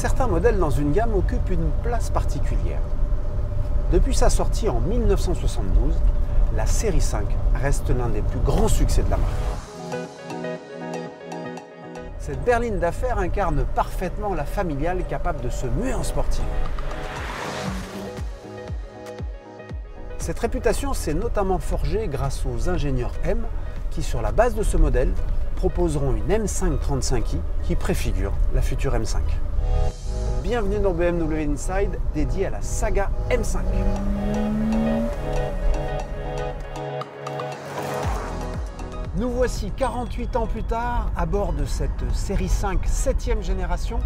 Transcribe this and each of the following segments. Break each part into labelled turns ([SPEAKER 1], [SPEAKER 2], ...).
[SPEAKER 1] Certains modèles dans une gamme occupent une place particulière. Depuis sa sortie en 1972, la série 5 reste l'un des plus grands succès de la marque. Cette berline d'affaires incarne parfaitement la familiale capable de se muer en sportive. Cette réputation s'est notamment forgée grâce aux ingénieurs M qui, sur la base de ce modèle, proposeront une M5 35i qui préfigure la future M5. Bienvenue dans BMW Inside, dédié à la saga M5. Nous voici 48 ans plus tard à bord de cette série 5 7e génération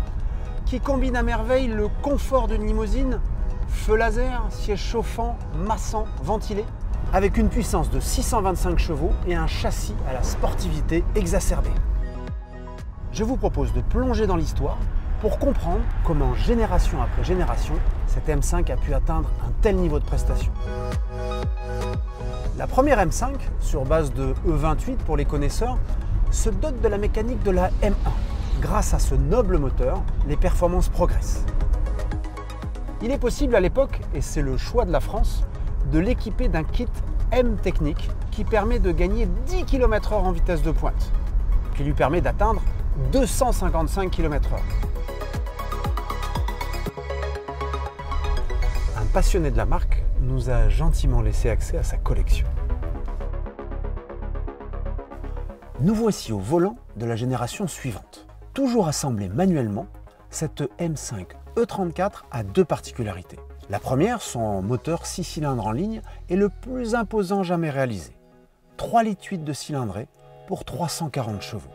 [SPEAKER 1] qui combine à merveille le confort d'une limousine, feu laser, siège chauffant, massant, ventilé, avec une puissance de 625 chevaux et un châssis à la sportivité exacerbée. Je vous propose de plonger dans l'histoire pour comprendre comment, génération après génération, cette M5 a pu atteindre un tel niveau de prestation. La première M5, sur base de E28 pour les connaisseurs, se dote de la mécanique de la M1. Grâce à ce noble moteur, les performances progressent. Il est possible à l'époque, et c'est le choix de la France, de l'équiper d'un kit M technique qui permet de gagner 10 km/h en vitesse de pointe, qui lui permet d'atteindre 255 km/h. Un passionné de la marque nous a gentiment laissé accès à sa collection. Nous voici au volant de la génération suivante. Toujours assemblée manuellement, cette M5 E34 a deux particularités. La première, son moteur 6 cylindres en ligne est le plus imposant jamais réalisé. 3,8 litres de cylindrée pour 340 chevaux.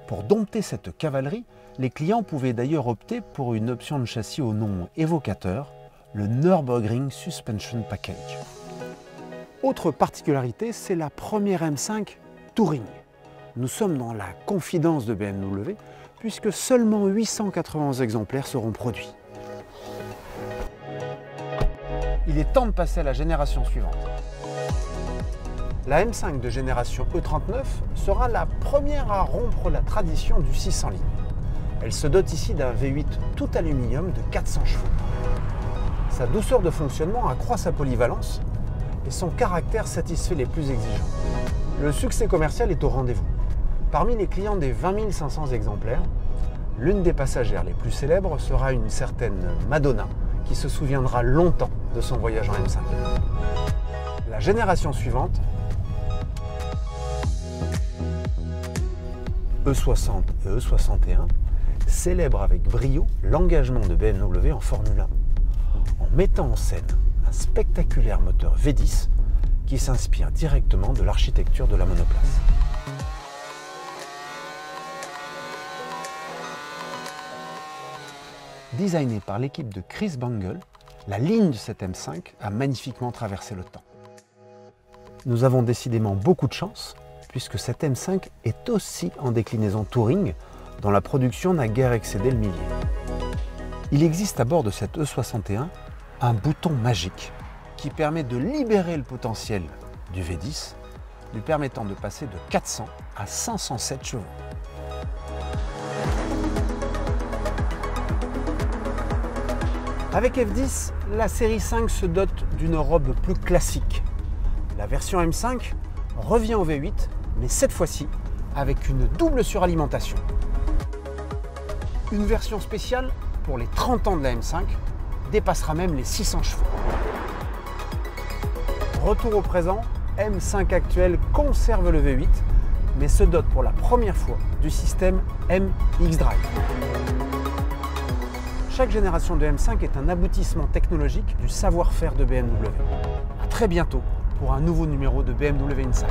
[SPEAKER 1] Pour dompter cette cavalerie, les clients pouvaient d'ailleurs opter pour une option de châssis au nom évocateur, le Nürburgring Suspension Package. Autre particularité, c'est la première M5 Touring. Nous sommes dans la confidence de BMW puisque seulement 891 exemplaires seront produits. Il est temps de passer à la génération suivante. La M5 de génération E39 sera la première à rompre la tradition du 6 en ligne. Elle se dote ici d'un V8 tout aluminium de 400 chevaux. Sa douceur de fonctionnement accroît sa polyvalence et son caractère satisfait les plus exigeants. Le succès commercial est au rendez-vous. Parmi les clients des 20 500 exemplaires, l'une des passagères les plus célèbres sera une certaine Madonna qui se souviendra longtemps de son voyage en M5. La génération suivante, E60 et E61, célèbre avec brio l'engagement de BMW en Formule 1, en mettant en scène un spectaculaire moteur V10 qui s'inspire directement de l'architecture de la monoplace. Designée par l'équipe de Chris Bangle, la ligne de cette M5 a magnifiquement traversé le temps. Nous avons décidément beaucoup de chance, puisque cette M5 est aussi en déclinaison Touring, dont la production n'a guère excédé le millier. Il existe à bord de cette E61 un bouton magique qui permet de libérer le potentiel du V10, lui permettant de passer de 400 à 507 chevaux. Avec F10, la série 5 se dote d'une robe plus classique. La version M5 revient au V8, mais cette fois-ci avec une double suralimentation. Une version spéciale pour les 30 ans de la M5 dépassera même les 600 chevaux. Retour au présent, M5 actuelle conserve le V8, mais se dote pour la première fois du système MX-Drive. Chaque génération de M5 est un aboutissement technologique du savoir-faire de BMW. À très bientôt pour un nouveau numéro de BMW Inside.